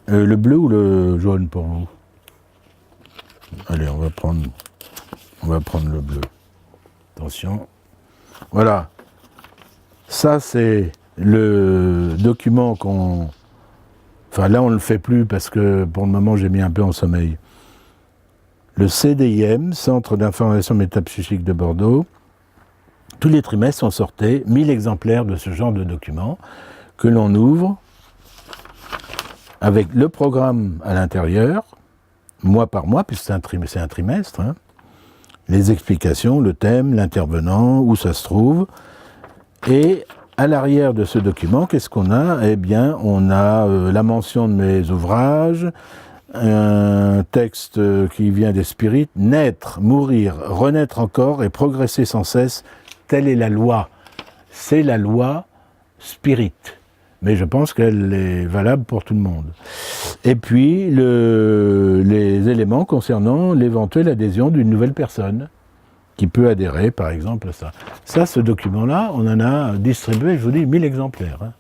Le bleu ou le jaune pour vous? Allez, on va prendre le bleu. Attention. Voilà. Ça, c'est le document qu'on... Enfin, là, on ne le fait plus parce que, pour le moment, j'ai mis un peu en sommeil. Le CDIM, Centre d'information métapsychique de Bordeaux, tous les trimestres, on sortait 1000 exemplaires de ce genre de document que l'on ouvre avec le programme à l'intérieur, mois par mois, puisque c'est un trimestre, hein, les explications, le thème, l'intervenant, où ça se trouve. Et à l'arrière de ce document, qu'est-ce qu'on a? Eh bien, on a la mention de mes ouvrages, un texte qui vient des spirites, naître, mourir, renaître encore et progresser sans cesse, telle est la loi. C'est la loi spirit. Mais je pense qu'elle est valable pour tout le monde. Et puis, les éléments concernant l'éventuelle adhésion d'une nouvelle personne qui peut adhérer, par exemple, à ça. Ça, ce document-là, on en a distribué, je vous dis, 1000 exemplaires. Hein.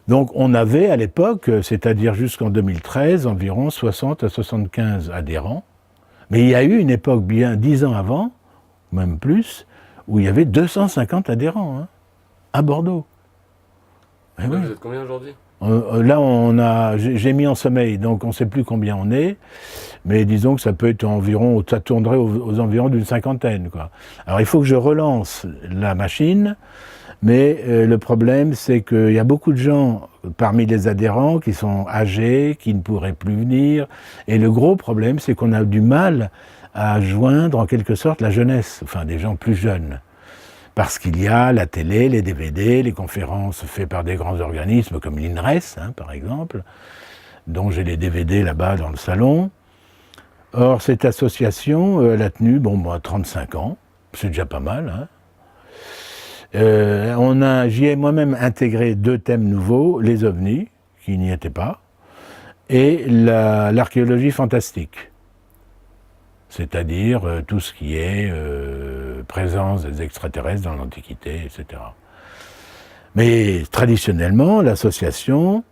Donc, on avait à l'époque, c'est-à-dire jusqu'en 2013, environ 60 à 75 adhérents. Mais il y a eu une époque bien 10 ans avant, même plus, où il y avait 250 adhérents, hein, à Bordeaux. Et oui. Vous êtes combien aujourd'hui? Là, j'ai mis en sommeil, donc on ne sait plus combien on est, mais disons que ça peut être environ, ça tournerait aux environs d'une cinquantaine, quoi. Alors il faut que je relance la machine, mais le problème c'est qu'il y a beaucoup de gens parmi les adhérents qui sont âgés, qui ne pourraient plus venir, et le gros problème c'est qu'on a du mal à joindre en quelque sorte la jeunesse, enfin des gens plus jeunes. Parce qu'il y a la télé, les DVD, les conférences faites par des grands organismes comme l'INRES, hein, par exemple, dont j'ai les DVD là-bas dans le salon. Or, cette association, elle a tenu 35 ans, c'est déjà pas mal. Hein. J'y ai moi-même intégré 2 thèmes nouveaux, les ovnis, qui n'y étaient pas, et l'archéologie fantastique. C'est-à-dire tout ce qui est présence des extraterrestres dans l'Antiquité, etc. Mais traditionnellement, l'association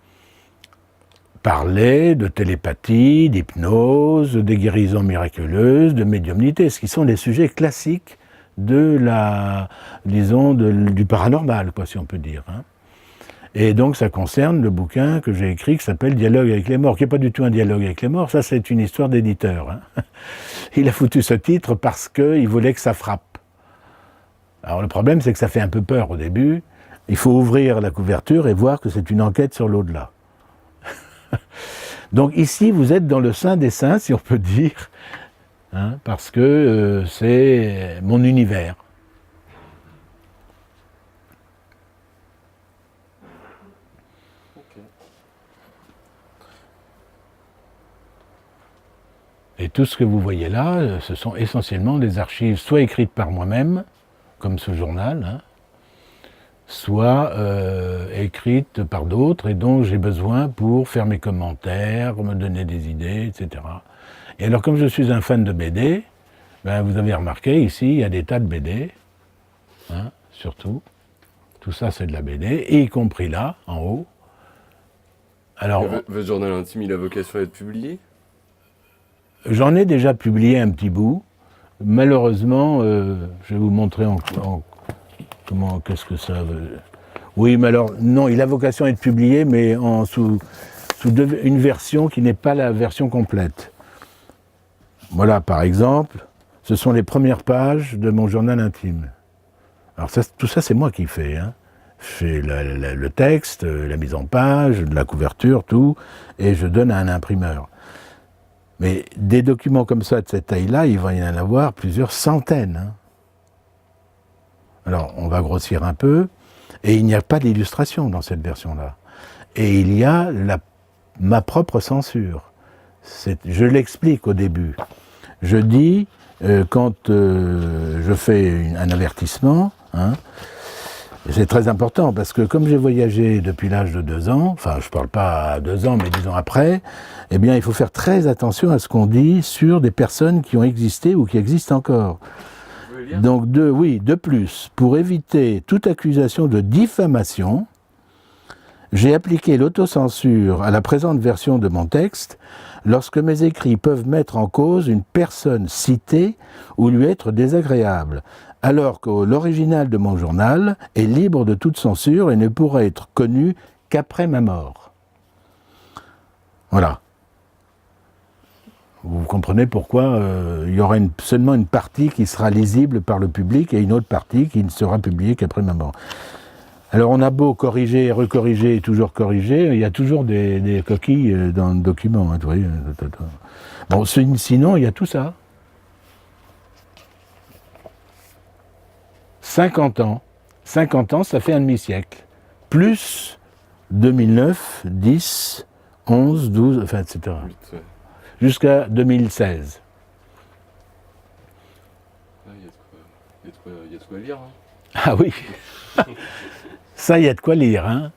parlait de télépathie, d'hypnose, de guérisons miraculeuses, de médiumnité, ce qui sont les sujets classiques de du paranormal, quoi, si on peut dire. Hein. Et donc ça concerne le bouquin que j'ai écrit qui s'appelle « Dialogue avec les morts », qui n'est pas du tout un dialogue avec les morts, ça c'est une histoire d'éditeur. Hein. Il a foutu ce titre parce qu'il voulait que ça frappe. Alors le problème c'est que ça fait un peu peur au début, il faut ouvrir la couverture et voir que c'est une enquête sur l'au-delà. Donc ici vous êtes dans le sein des saints, si on peut dire, hein, parce que c'est mon univers. Et tout ce que vous voyez là, ce sont essentiellement des archives soit écrites par moi-même, comme ce journal, hein, soit écrites par d'autres et dont j'ai besoin pour faire mes commentaires, me donner des idées, etc. Et alors comme je suis un fan de BD, ben, vous avez remarqué ici, il y a des tas de BD, hein, surtout. Tout ça c'est de la BD, et y compris là, en haut. Alors, votre journal intime, il a vocation à être publié ? J'en ai déjà publié un petit bout. Malheureusement, je vais vous montrer qu'est-ce que ça veut. Oui, mais alors, non, il a vocation à être publié, mais sous une version qui n'est pas la version complète. Voilà, par exemple, ce sont les premières pages de mon journal intime. Alors tout ça, c'est moi qui fais. Hein. Je fais le texte, la mise en page, la couverture, tout, et je donne à un imprimeur. Mais des documents comme ça, de cette taille-là, il va y en avoir plusieurs centaines. Hein. Alors, on va grossir un peu, et il n'y a pas d'illustration dans cette version-là. Et il y a ma propre censure. Je l'explique au début. Je dis, quand je fais un avertissement, hein, c'est très important, parce que comme j'ai voyagé depuis l'âge de 2 ans, enfin je ne parle pas à 2 ans, mais disons après, eh bien il faut faire très attention à ce qu'on dit sur des personnes qui ont existé ou qui existent encore. Donc de plus, pour éviter toute accusation de diffamation, J'ai appliqué l'autocensure à la présente version de mon texte lorsque mes écrits peuvent mettre en cause une personne citée ou lui être désagréable, alors que l'original de mon journal est libre de toute censure et ne pourra être connu qu'après ma mort. Voilà. Vous comprenez pourquoi il y aura seulement une partie qui sera lisible par le public et une autre partie qui ne sera publiée qu'après ma mort. Alors on a beau corriger, recorriger et toujours corriger, il y a toujours des coquilles dans le document. Hein, vous voyez. Bon, sinon, il y a tout ça. 50 ans. 50 ans, ça fait un demi-siècle. Plus 2009, 10, 11, 12, enfin, etc. 8, ouais. Jusqu'à 2016. Il y a de quoi lire. Hein. Ah oui. Ça, il y a de quoi lire, hein.